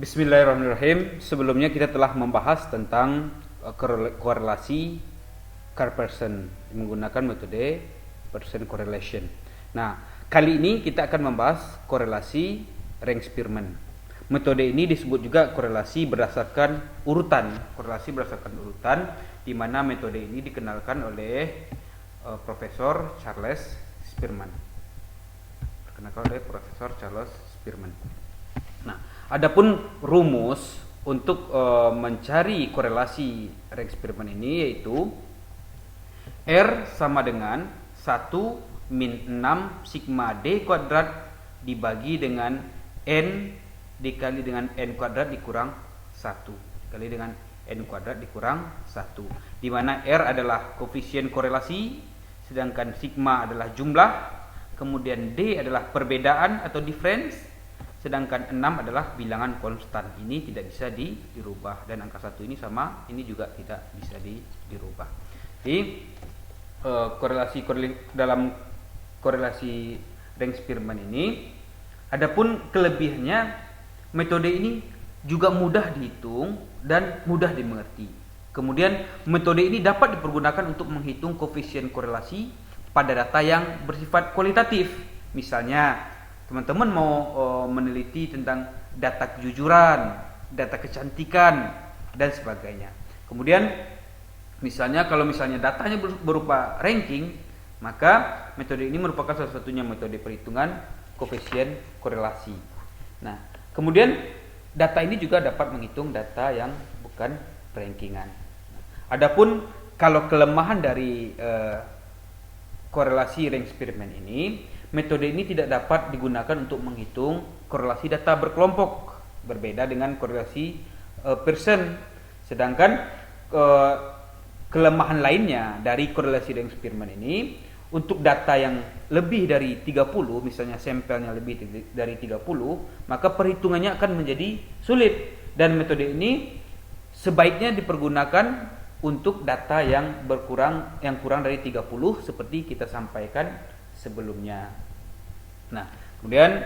Bismillahirrahmanirrahim. Sebelumnya kita telah membahas tentang korelasi Carl-Pearson menggunakan metode Pearson correlation. Nah, kali ini kita akan membahas korelasi Rank-Spearman. Metode ini disebut juga korelasi berdasarkan urutan. Korelasi berdasarkan urutan, di mana metode ini dikenalkan oleh Profesor Charles Spearman. Dikenalkan oleh Profesor Charles Spearman. Nah, adapun rumus untuk mencari korelasi Rank-Spearman ini yaitu R sama dengan 1 min 6 sigma D kuadrat dibagi dengan N dikali dengan N kuadrat dikurang 1 dikali dengan N kuadrat dikurang 1, di mana R adalah koefisien korelasi, sedangkan sigma adalah jumlah, kemudian D adalah perbedaan atau difference, sedangkan 6 adalah bilangan konstan. Ini tidak bisa dirubah, dan angka 1 ini sama, ini juga tidak bisa dirubah. Jadi dalam korelasi Rank-Spearman ini, adapun kelebihannya, metode ini juga mudah dihitung dan mudah dimengerti. Kemudian metode ini dapat dipergunakan untuk menghitung koefisien korelasi pada data yang bersifat kualitatif. Misalnya teman-teman mau meneliti tentang data kejujuran, data kecantikan, dan sebagainya. Kemudian misalnya kalau datanya berupa ranking, maka metode ini merupakan salah satunya metode perhitungan koefisien korelasi. Nah, kemudian data ini juga dapat menghitung data yang bukan rankingan. Adapun kalau kelemahan dari korelasi Rank-Spearman ini, metode ini tidak dapat digunakan untuk menghitung korelasi data berkelompok, berbeda dengan korelasi Pearson. Sedangkan kelemahan lainnya dari korelasi Rank-Spearman ini, untuk data yang lebih dari 30, misalnya sampelnya lebih dari 30, maka perhitungannya akan menjadi sulit, dan metode ini sebaiknya dipergunakan untuk data yang kurang dari 30 seperti kita sampaikan sebelumnya. Nah, kemudian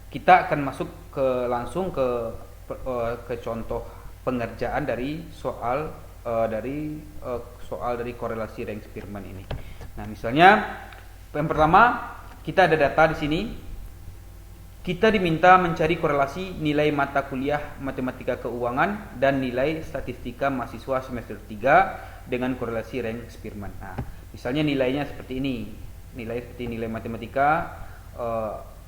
kita akan masuk langsung ke contoh pengerjaan dari soal dari korelasi Rank-Spearman ini. Nah, misalnya yang pertama, kita ada data di sini. Kita diminta mencari korelasi nilai mata kuliah matematika keuangan dan nilai statistika mahasiswa semester 3 dengan korelasi Rank-Spearman. Nah, misalnya nilainya seperti ini. Nilai matematika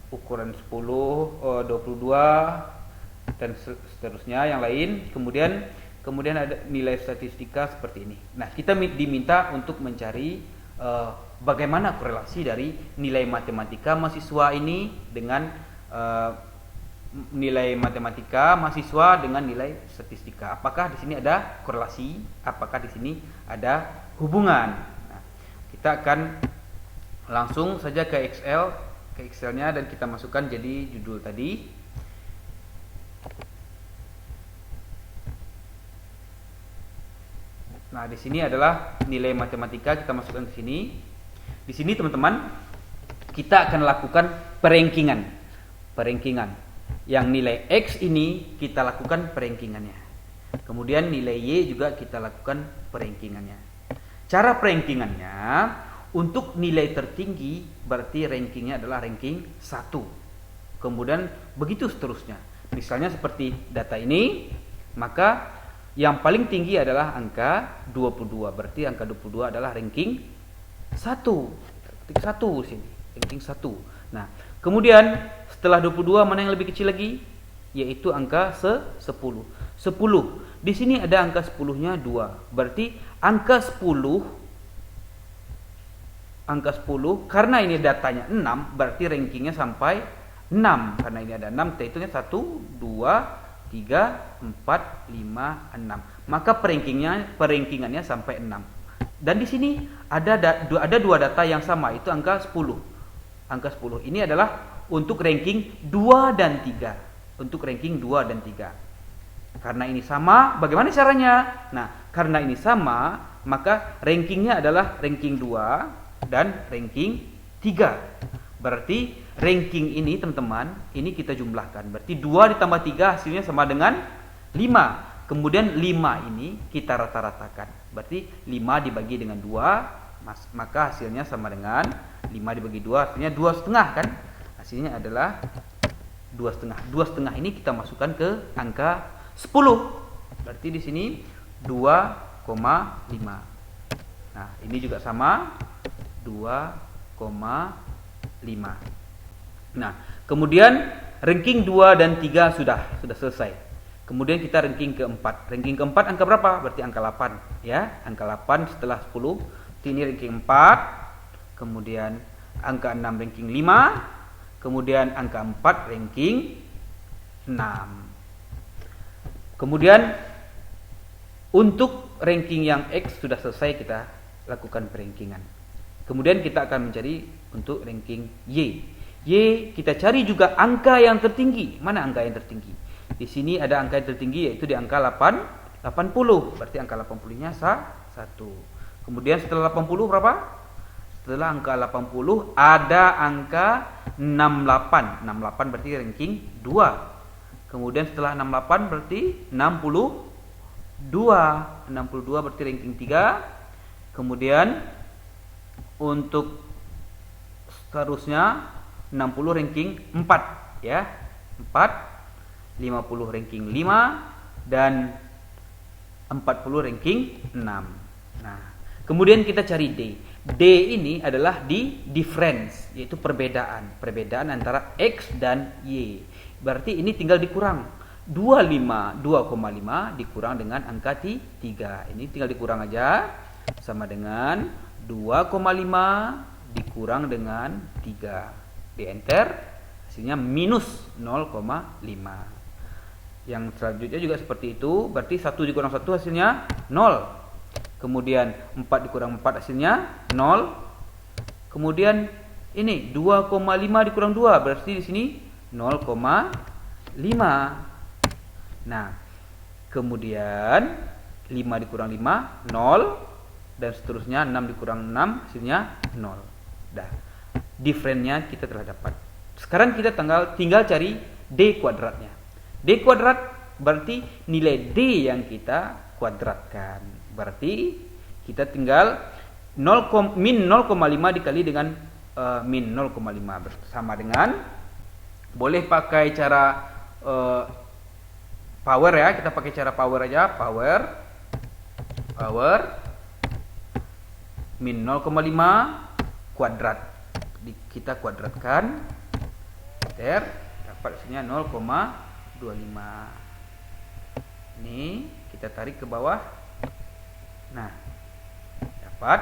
ukuran 10, 22 dan seterusnya yang lain. Kemudian ada nilai statistika seperti ini. Nah, kita diminta untuk mencari bagaimana korelasi dari nilai matematika mahasiswa ini dengan nilai matematika mahasiswa dengan nilai statistika. Apakah di sini ada korelasi? Apakah di sini ada hubungan? Nah, kita akan langsung saja ke Excel-nya dan kita masukkan jadi judul tadi. Nah, di sini adalah nilai matematika, kita masukkan ke sini. Di sini teman-teman, kita akan lakukan perankingan. Yang nilai X ini kita lakukan perankingannya. Kemudian nilai Y juga kita lakukan perankingannya. Cara perankingannya, untuk nilai tertinggi berarti rankingnya adalah ranking 1. Kemudian begitu seterusnya. Misalnya seperti data ini, maka yang paling tinggi adalah angka 22. Berarti angka 22 adalah ranking 1. Ranking 1 sini, ranking 1. Nah, kemudian setelah 22 mana yang lebih kecil lagi? Yaitu angka 10. 10. Di sini ada angka 10-nya 2. Berarti angka 10 karena ini datanya 6, berarti rankingnya sampai 6. Karena ini ada 6, kita hitungnya 1, 2, 3, 4, 5, 6. Maka perankingannya sampai 6. Dan di sini ada dua data yang sama, itu angka 10. Angka 10 ini adalah untuk ranking 2 dan 3. Untuk ranking 2 dan 3. Karena ini sama, bagaimana caranya? Nah, karena ini sama, maka rankingnya adalah ranking 2 dan ranking 3. Berarti ranking ini teman-teman, ini kita jumlahkan. Berarti 2 ditambah 3 hasilnya sama dengan 5. Kemudian 5 ini kita rata-ratakan. Berarti 5 dibagi dengan 2, maka hasilnya sama dengan 5 dibagi 2 hasilnya 2,5 kan? Hasilnya adalah 2,5. 2,5 ini kita masukkan ke angka 10. Berarti di sini 2,5. Nah, ini juga sama 2,5. Nah, kemudian ranking 2 dan 3 sudah selesai. Kemudian kita ranking keempat. Ranking keempat angka berapa? Berarti angka 8 ya. Angka 8 setelah 10. Ini ranking 4. Kemudian angka 6 ranking 5. Kemudian angka 4 ranking 6. Kemudian untuk ranking yang X sudah selesai, kita lakukan perankingan. Kemudian kita akan mencari untuk ranking Y. Y kita cari juga angka yang tertinggi. Mana angka yang tertinggi? Di sini ada angka yang tertinggi yaitu di angka 80. Berarti angka 80-nya 1. Kemudian setelah 80 berapa? Setelah angka 80 ada angka 68. 68 berarti ranking 2. Kemudian setelah 68 berarti 62. 62 berarti ranking 3. Kemudian untuk seterusnya 60 ranking 4 ya. 4, 50 ranking 5 dan 40 ranking 6. Nah, kemudian kita cari D. D ini adalah di difference, yaitu perbedaan antara X dan Y. Berarti ini tinggal dikurang. 2,5 dikurang dengan angka 3. Ini tinggal dikurang aja, sama dengan 2,5 dikurang dengan 3. Di enter, hasilnya minus 0,5. Yang selanjutnya juga seperti itu. Berarti 1 dikurang 1 hasilnya 0. Kemudian 4 dikurang 4 hasilnya 0. Kemudian ini 2,5 dikurang 2 berarti di sini 0,5. Nah, kemudian 5 dikurang 5 0 dan seterusnya 6 dikurang 6 hasilnya 0. Dah. Difference-nya kita telah dapat. Sekarang kita tinggal cari D kuadratnya. D kuadrat berarti nilai D yang kita kuadratkan. Berarti kita tinggal min 0,5 dikali dengan min 0,5 sama dengan, boleh pakai cara power ya. Kita pakai cara power aja. Power min 0,5 kuadrat. Kita kuadratkan. Dapat hasilnya 0,25. Ini kita tarik ke bawah. Nah, dapat.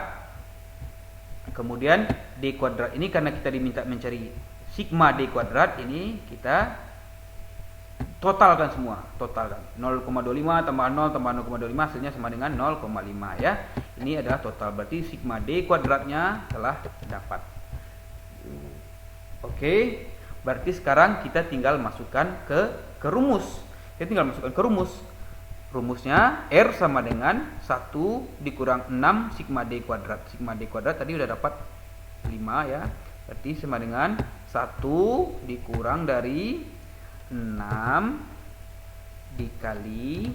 Kemudian D kuadrat ini karena kita diminta mencari sigma D kuadrat, ini kita totalkan semua. Totalkan 0,25 tambah 0 tambah 0,25 hasilnya sama dengan 0,5 ya. Ini adalah total, berarti sigma D kuadratnya telah dapat. Oke. Berarti sekarang kita tinggal masukkan ke rumus. Kita tinggal masukkan ke rumus. Rumusnya R sama dengan 1 dikurang 6 sigma D kuadrat. Sigma D kuadrat tadi udah dapat 5 ya. Berarti sama dengan 1 dikurang dari 6 dikali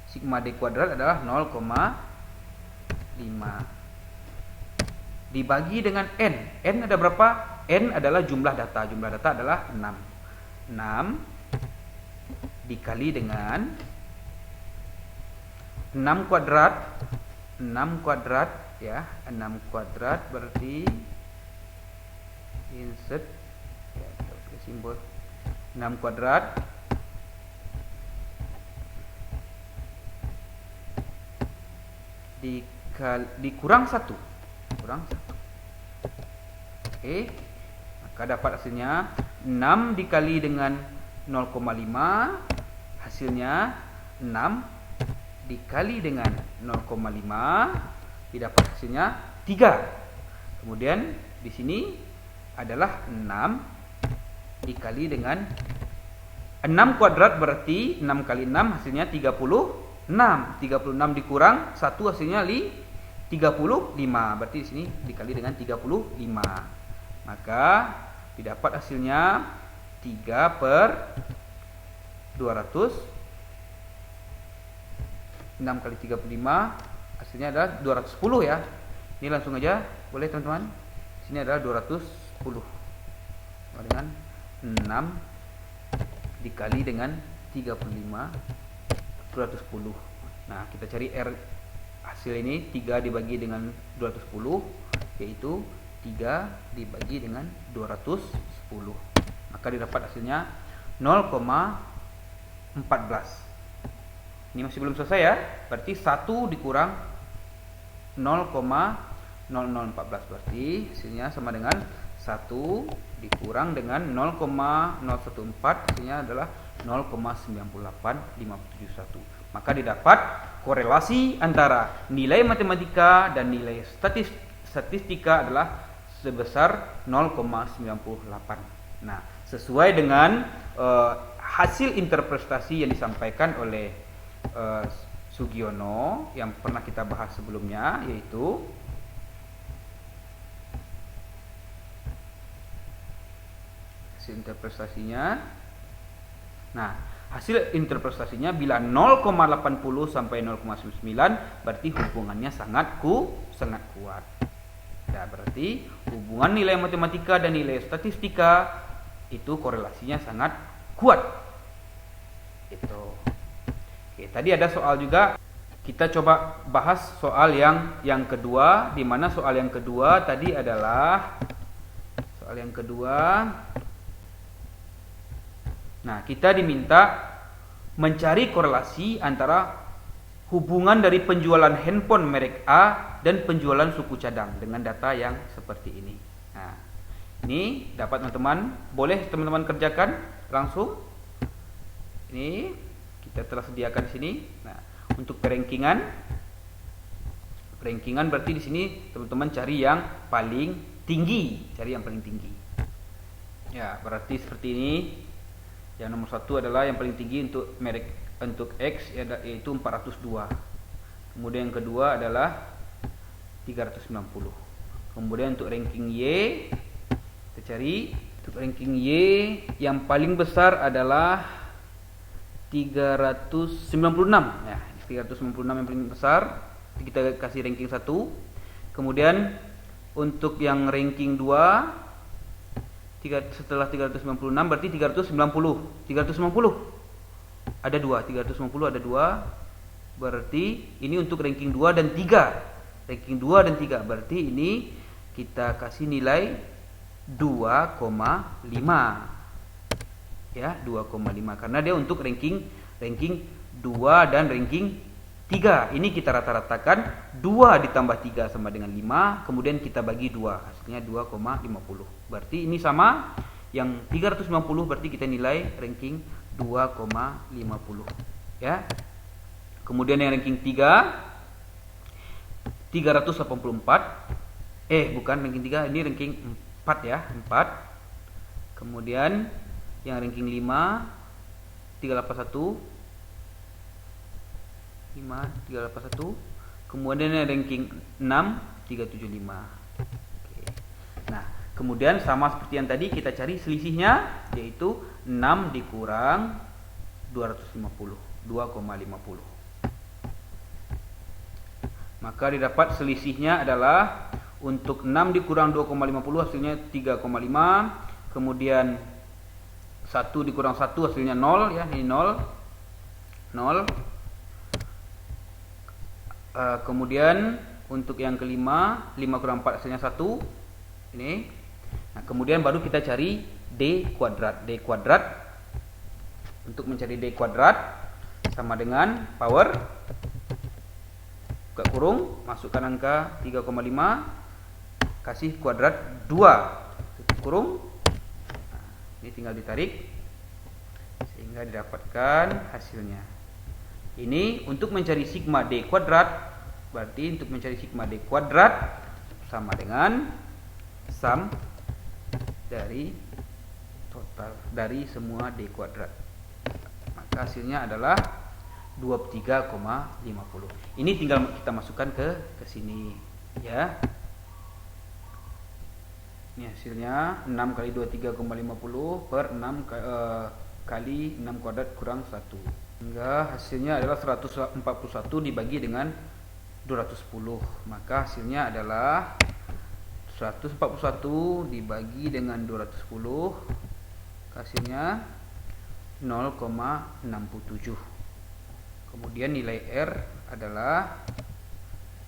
sigma D kuadrat adalah 0,5 dibagi dengan N. N ada berapa? N adalah jumlah data. Jumlah data adalah 6. 6 dikali dengan 6 kuadrat. 6 kuadrat ya. 6 kuadrat berarti insert ya, kita simbol 6 kuadrat dikurang 1. Kurang 1. Oke. Maka dapat hasilnya 6 dikali dengan 0,5 hasilnya 6 dikali dengan 0,5 didapat hasilnya 3. Kemudian di sini adalah 6 dikali dengan 6 kuadrat berarti 6 kali 6 hasilnya 36. 36 dikurang 1 hasilnya 5. 35. Berarti di sini dikali dengan 35. Maka didapat hasilnya 3 per 200. 6 kali 35 hasilnya adalah 210 ya. Ini langsung aja boleh teman-teman. Sini adalah 210 sama dengan 6 dikali dengan 35 210. Nah, kita cari R hasil ini 3 dibagi dengan 210 yaitu 3 dibagi dengan 210. Maka didapat hasilnya 0,14. Ini masih belum selesai ya. Berarti 1 dikurang 0,0014. Berarti hasilnya sama dengan 1 dikurang dengan 0,014. Hasilnya adalah 0,98571. Maka didapat korelasi antara nilai matematika dan nilai statistika adalah sebesar 0,98. Nah, sesuai dengan hasil interpretasi yang disampaikan oleh Sugiono yang pernah kita bahas sebelumnya, yaitu hasil interpretasinya. Nah, hasil interpretasinya bila 0,80 sampai 0,99 berarti hubungannya sangat kuat. Ya, berarti hubungan nilai matematika dan nilai statistika itu korelasinya sangat kuat. Itu. Oke, tadi ada soal juga. Kita coba bahas soal yang kedua, di mana soal yang kedua tadi adalah soal yang kedua. Nah, kita diminta mencari korelasi antara hubungan dari penjualan handphone merek A dan penjualan suku cadang dengan data yang seperti ini. Nah, ini dapat teman-teman, boleh teman-teman kerjakan langsung. Ini kita telah sediakan di sini. Nah, untuk perankingan berarti di sini teman-teman cari yang paling tinggi, Ya, berarti seperti ini. Yang nomor 1 adalah yang paling tinggi untuk merek untuk X yaitu 402. Kemudian yang kedua adalah 390. Kemudian untuk ranking Y kita cari untuk ranking Y yang paling besar adalah 396 ya, 396 yang paling besar. Kita kasih ranking 1. Kemudian untuk yang ranking 2 setelah 396 berarti 390 ada 2, 390 ada 2. Berarti ini untuk ranking 2 dan 3. Ranking 2 dan 3 berarti ini kita kasih nilai 2,5. Ya, 2,5 karena dia untuk ranking 2 dan ranking 3. Ini kita rata-ratakan 2 ditambah 3 sama dengan 5, kemudian kita bagi 2, hasilnya 2,50. Berarti ini sama yang 390 berarti kita nilai ranking 2,50 ya. Kemudian yang ranking 3 384. Bukan ranking 3, ini ranking 4 ya, 4. Kemudian yang ranking 5 381. Kemudian yang ranking 6 375. Oke. Nah, kemudian sama seperti yang tadi kita cari selisihnya, yaitu 6 dikurang 250, 2,50. Maka didapat selisihnya adalah untuk 6 dikurang 2,50 hasilnya 3,5. Kemudian 1 dikurang 1 hasilnya 0 ya, ini 0. Kemudian untuk yang kelima 5 kurang 4 hasilnya 1 ini. Nah, kemudian baru kita cari D kuadrat. Untuk mencari D kuadrat sama dengan power, buka kurung, masukkan angka 3,5, kasih kuadrat 2, tutup kurung. Nah, ini tinggal ditarik sehingga didapatkan hasilnya. Ini untuk mencari sigma D kuadrat. Berarti untuk mencari sigma D kuadrat sama dengan sum dari total dari semua D kuadrat. Maka hasilnya adalah 23,50. Ini tinggal kita masukkan ke sini ya. Ini hasilnya 6 kali 23,50 per 6 kali 6 kuadrat kurang 1. Hingga hasilnya adalah 141 dibagi dengan 210. Maka hasilnya adalah 141 dibagi dengan 210. Hasilnya 0,67. Kemudian nilai R adalah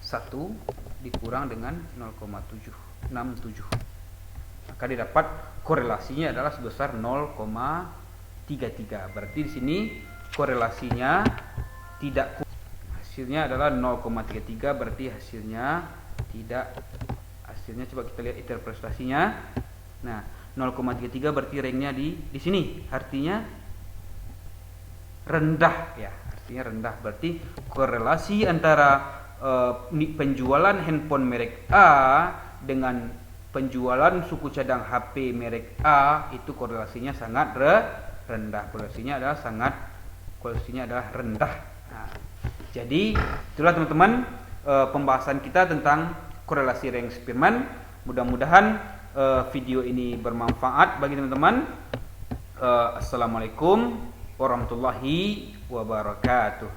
1 dikurang dengan 0,767. Maka didapat korelasinya adalah sebesar 0,33. Berarti di sini korelasinya tidak, hasilnya adalah 0,33, berarti hasilnya tidak, hasilnya coba kita lihat interpretasinya. Nah, 0,33 berarti ranknya di sini, artinya rendah ya, artinya rendah. Berarti korelasi antara penjualan handphone merek A dengan penjualan suku cadang HP merek A itu korelasinya sangat rendah. Korelasinya adalah rendah. Nah, jadi itulah teman-teman pembahasan kita tentang korelasi rank Spearman. Mudah-mudahan video ini bermanfaat bagi teman-teman. Assalamualaikum warahmatullahi wabarakatuh.